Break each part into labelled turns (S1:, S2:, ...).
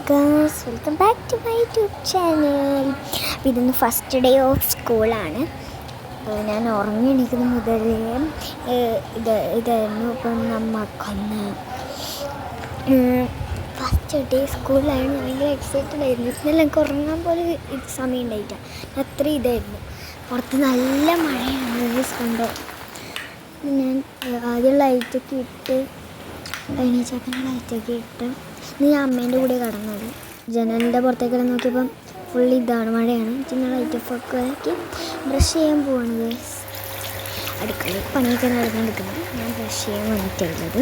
S1: Guys, welcome back to my YouTube channel. ഇതൊന്ന് first day of സ്കൂളാണ്. ഞാൻ ഉറങ്ങിയിരിക്കുന്ന മുതലേ ഇതായിരുന്നു. ഇപ്പം നമുക്കൊന്ന് ഫസ്റ്റ് ഡേ സ്കൂളിലായിരുന്നു. ഭയങ്കര എക്സൈറ്റഡ് ആയിരുന്നു. ഇന്നലെ എനിക്ക് ഉറങ്ങാൻ പോലും സമയം ഉണ്ടായിട്ട. അത്ര ഇതായിരുന്നു. പുറത്ത് നല്ല മഴയാണ്. കണ്ടോ, ഞാൻ ആദ്യം ലൈറ്റൊക്കെ ഇട്ട് കഴിഞ്ഞാൽ ലൈറ്റൊക്കെ ഇട്ട് ഞാൻ അമ്മേൻ്റെ കൂടെ കടന്നത്. ജനലിൻ്റെ പുറത്തേക്ക് കിടന്ന് നോക്കിയപ്പം ഫുൾ ഇതാണ്, മഴയാണ്. പിന്നെ ലൈറ്റൊക്കെ ആക്കി ബ്രഷ് ചെയ്യാൻ പോവാണ് ഗൈസ്. അടുക്കളയിൽ പണിയൊക്കെ നടന്നുകൊണ്ടിരിക്കുന്നത്. ഞാൻ ബ്രഷ് ചെയ്യാൻ വന്നിട്ടുള്ളത്.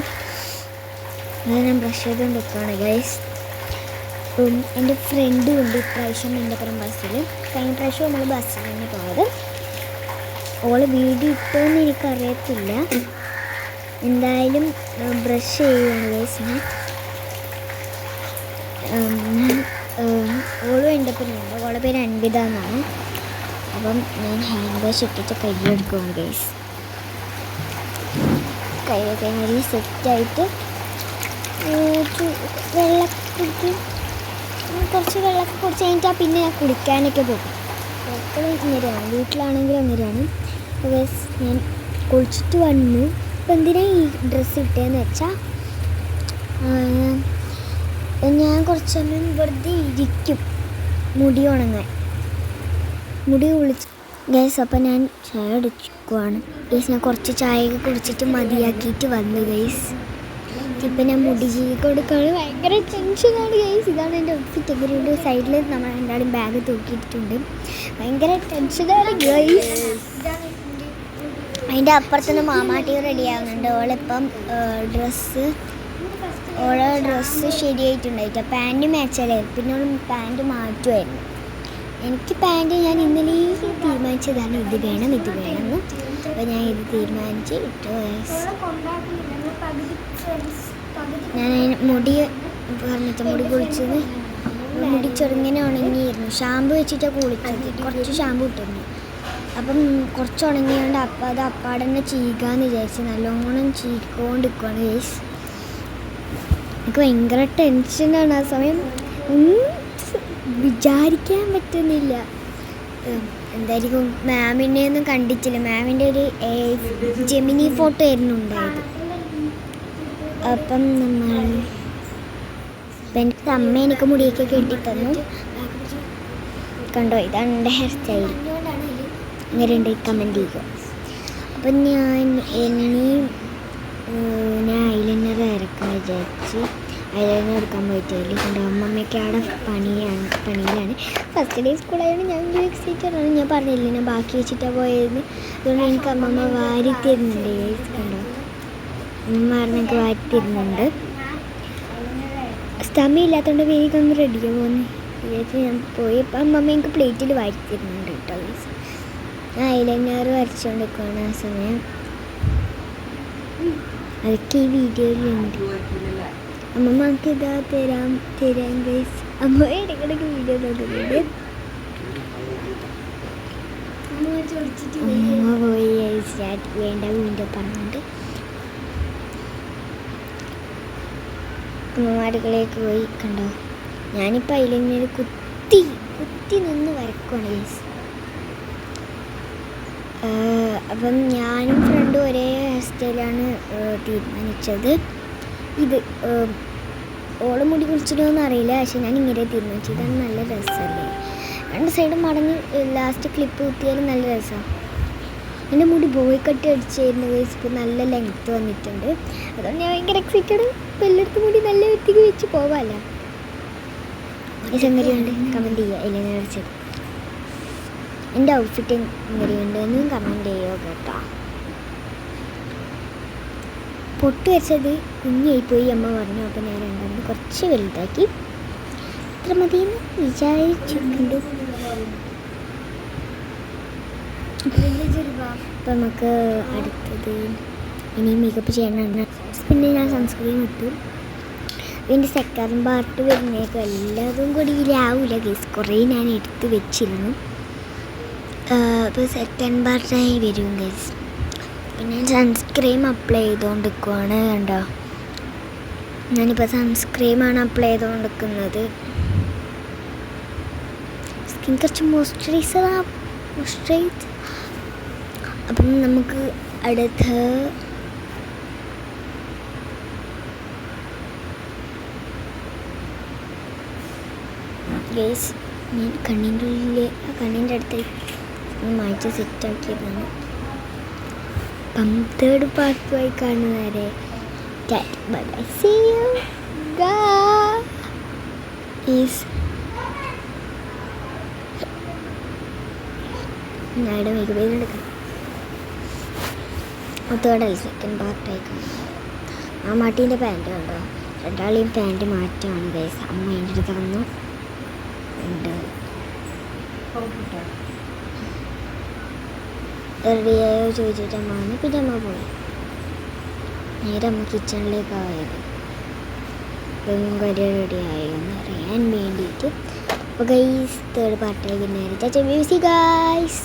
S1: അത് ഞാൻ ബ്രഷ് ചെയ്തുകൊണ്ട് നിൽക്കുകയാണ് ഗൈസ്. എൻ്റെ ഫ്രണ്ടും ഉണ്ട് ഇപ്രാവശ്യം എൻ്റെ പുറം ബസ്സിൽ. കഴിഞ്ഞ പ്രാവശ്യം നമ്മൾ ബസ്സിൽ തന്നെ പോയത്. ഓള് വീഡിയോ ഇട്ടോന്ന് എനിക്കറിയത്തില്ല. എന്തായാലും ബ്രഷ് ചെയ്യുകയാണ് ഗൈസ്. ഓളും എൻ്റെ പേരുണ്ട്. ഓളെ പേര് അൻവിത എന്നാണ്. അപ്പം ഞാൻ ഹാൻഡ് വാഷ് ഇട്ടിട്ട് കൈയ്യെടുക്കുകയാണ് ഗൈസ്. കൈയൊക്കെ നല്ല സെറ്റായിട്ട് കുറച്ച് വെള്ളമൊക്കെ കുടിച്ച് കഴിഞ്ഞിട്ടാൽ പിന്നെ ഞാൻ കുളിക്കാനൊക്കെ പോകും. എപ്പോഴും ഇങ്ങനെയാണ്, വീട്ടിലാണെങ്കിലും അങ്ങനെയാണ്. അപ്പോൾ ഗൈസ് ഞാൻ കുളിച്ചിട്ട് വന്നു. അപ്പോൾ എന്തിനാണ് ഈ ഡ്രസ്സ് ഇട്ടതെന്ന് വെച്ചാൽ ഞാൻ കുറച്ച് സമയം വെറുതെ ഇരിക്കും മുടി ഉണങ്ങാൻ. മുടി കുളിച്ച് ഗൈസ്. അപ്പം ഞാൻ ചായ അടിക്കുവാണ് ഗൈസ്. ഞാൻ കുറച്ച് ചായയൊക്കെ കുടിച്ചിട്ട് മതിയാക്കിയിട്ട് വന്നു ഗൈസ്. ഇപ്പം ഞാൻ മുടി കൊടുക്കുകയാണ്. ഭയങ്കര ടെൻഷനാണ് ഗൈസ്. ഇതാണ് എൻ്റെ ഔട്ട്ഫിറ്റ്. എങ്ങനെയുണ്ട്? സൈഡിൽ നമ്മൾ രണ്ടാളും ബാഗ് തൂക്കിയിട്ടുണ്ട്. ഭയങ്കര ടെൻഷനാണ് ഗൈസ്. അതിൻ്റെ അപ്പുറത്തുനിന്ന് മാമാട്ടി റെഡിയാകുന്നുണ്ട്. ഓളിപ്പം ഓളെ ഡ്രസ്സ് ശരിയായിട്ടുണ്ടായിട്ട് പാൻറ്റ് മാച്ചാലായിരുന്നു. പിന്നെ ഓൾ പാൻറ്റ് മാറ്റുമായിരുന്നു. എനിക്ക് പാൻറ്റ് ഞാൻ ഇന്നലെ തീരുമാനിച്ചതാണ്, ഇത് വേണമെന്ന്. അപ്പോൾ ഞാൻ ഇത് തീരുമാനിച്ച് ഇട്ടു. ഞാൻ മുടി പറഞ്ഞിട്ട് മുടി കുളിച്ചത് മുടി ചെറുങ്ങനെ ഉണങ്ങിയിരുന്നു. ഷാമ്പു വെച്ചിട്ടാണ് കുളിച്ചത്. കുറച്ച് ഷാമ്പു ഇട്ടിരുന്നു. അപ്പം കുറച്ച് ഉണങ്ങിയോണ്ട് അപ്പം അത് അപ്പാടെ തന്നെ ചീകാന്ന് വിചാരിച്ച് നല്ലോണം ചീക്കൊണ്ടിരിക്കുകയാണ് ഗൈസ്. എനിക്ക് ഭയങ്കര ടെൻഷനാണ് ആ സമയം. വിചാരിക്കാൻ പറ്റുന്നില്ല എന്തായിരിക്കും. മാമിനെ ഒന്നും കണ്ടിട്ടില്ല. മാമിൻ്റെ ഒരു ജെമിനി ഫോട്ടോ ആയിരുന്നു ഉണ്ടായത്. അപ്പം എനിക്ക് അമ്മ എനിക്ക് മുടിയൊക്കെ കെട്ടിത്തന്നു. കണ്ടോ, ഇതാണ് എൻ്റെ ഹെയർ സ്റ്റൈൽ. ഇങ്ങനെയുണ്ട്, കമൻറ്റ് ചെയ്യുക. അപ്പം ഞാൻ ഐലൈനർ ഇറക്കാൻ വിചാരിച്ച് ഐലൈനർ എടുക്കാൻ പോയിട്ടില്ല. കണ്ടോ, അമ്മമ്മയൊക്കെ അവിടെ പണിയിലാണ്. ഫസ്റ്റ് ഡേ സ്കൂളായതുകൊണ്ട് ഞാൻ ഒരു എക്സൈറ്റഡാണ്. ഞാൻ പറഞ്ഞില്ല, ഞാൻ ബാക്കി വെച്ചിട്ടാണ് പോയത്. അതുകൊണ്ട് എനിക്ക് അമ്മമ്മ വാരി തരുന്നുണ്ട്. കണ്ടോ, അമ്മ എനിക്ക് വാരി തരുന്നുണ്ട്. സമയമില്ലാത്തതുകൊണ്ട് വേഗം ഒന്ന് റെഡിയാ പോകുന്നു വിചാരിച്ച് ഞാൻ പോയി. ഇപ്പം അമ്മമ്മ എനിക്ക് പ്ലേറ്റിൽ വാരി തരുന്നുണ്ട് കേട്ടോ. ഞാൻ ഐലൈനർ വരച്ചുകൊണ്ടിരിക്കുകയാണ് ആ സമയം. അതൊക്കെ ഈ വീഡിയോയിലുണ്ട്. അമ്മമ്മക്ക് ഇതാ തരാം ഗൈസ്. അമ്മ ഇടയ്ക്കിടയ്ക്ക് വീഡിയോ നോക്കുന്നുണ്ട്. അമ്മ പോയി സ്റ്റാർട്ട് വേണ്ട വീഡിയോ പറഞ്ഞുകൊണ്ട് അമ്മ അടുക്കളയിലേക്ക് പോയി. കണ്ടോ, ഞാനിപ്പോൾ ഐലൈനർ കുത്തി നിന്ന് വരക്കുകയാണ് ഗൈസ്. അപ്പം ഞാനും ഫ്രണ്ടും ഒരേ ഹെയർ സ്റ്റൈലാണ് തീരുമാനിച്ചത്. ഇത് ഓള് മുടി കുളിച്ചിട്ടൊന്നും അറിയില്ല, പക്ഷെ ഞാൻ ഇങ്ങനെ തീരുമാനിച്ചു. ഇതാണ് നല്ല രസമല്ലേ, രണ്ട് സൈഡും മടങ്ങി ലാസ്റ്റ് ക്ലിപ്പ് കുത്തിയാലും നല്ല രസമാണ്. എൻ്റെ മുടി ബോയ് കട്ട് അടിച്ചായിരുന്നു ഗൈസ്. ഇപ്പോൾ നല്ല ലെങ്ത്ത് വന്നിട്ടുണ്ട്. അതുകൊണ്ട് ഞാൻ ഭയങ്കര എക്സൈറ്റഡ്. ഇപ്പോൾ എല്ലായിടത്തും മുടി നല്ല വൃത്തിക്ക് വെച്ച് പോവാമല്ലോ. ഈ സംഗതിയുണ്ട്, കമൻറ്റ് ചെയ്യുക. എല്ലാം അടിച്ചത് എൻ്റെ ഔട്ട്ഫിറ്റ് എങ്ങനെയുണ്ടെന്ന് കമൻറ്റ് ചെയ്യുക കേട്ടോ. പൊട്ട് വെച്ചത് കുഞ്ഞായിപ്പോയി അമ്മ പറഞ്ഞു. അപ്പോൾ ഞാൻ രണ്ടാമത് കുറച്ച് വലുതാക്കി. ഇത്ര മതിയെന്ന് വിചാരിച്ചിട്ടുണ്ട്. അപ്പം നമുക്ക് അടുത്തത് ഇനി മേക്കപ്പ് ചെയ്യാനാണ്. പിന്നെ ഞാൻ സൺസ്ക്രീൻ ഇട്ടു. ഇതിൻ്റെ സെക്കൻഡ് പാർട്ട് വരുന്നേക്കും എല്ലാതും കൂടി ആവില്ല ഗൈസ്. കുറേ ഞാൻ എടുത്ത് വെച്ചിരുന്നു. അപ്പോൾ സെക്കൻഡ് പാർട്ടായി വരും ഗൈസ്. അപ്പം ഞാൻ സൺസ്ക്രീം അപ്ലൈ ചെയ്തുകൊണ്ടിരിക്കുവാണ്. കണ്ടോ, ഞാനിപ്പോൾ സൺസ്ക്രീമാണ് അപ്ലൈ ചെയ്തുകൊണ്ടിരിക്കുന്നത്. സ്കിൻ കുറച്ച് മോയ്സ്ചറൈസ്. അപ്പം നമുക്ക് അടുത്ത് ഗൈസ്, ഞാൻ കണ്ണിൻ്റെ അടുത്ത് മാറ്റി സെറ്റാക്കിയതാണ്. അപ്പം തേർഡ് പാർട്ടുമായി കാണുന്നവരെ bye bye, see you guys. ഞാനിവിടെ മേക്കപ്പ് ചെയ്തെടുക്കാം. തേർഡല്ല, സെക്കൻഡ് പാർട്ടായി കാണുന്നത്. ആ മാട്ടീൻ്റെ പാൻറ്റ് കണ്ടോ? രണ്ടാളെയും പാൻറ്റ് മാറ്റാണ് ഗൈസ്. അമ്മ എൻ്റെ അടുത്ത് തന്നു ഉണ്ട്. റെഡിയായോ ചോദിച്ചിട്ട് അമ്മ വന്നു. പിന്നെ അമ്മ പോയി. നേരെ അമ്മ കിച്ചണിലേക്ക് ആയത് കാര്യം റെഡിയായോ എന്ന് അറിയാൻ വേണ്ടിയിട്ട്. അപ്പോൾ ഗൈസ് തേർഡ് പാർട്ടിലേക്ക് നേരെ മ്യൂസിക് ഗൈസ്.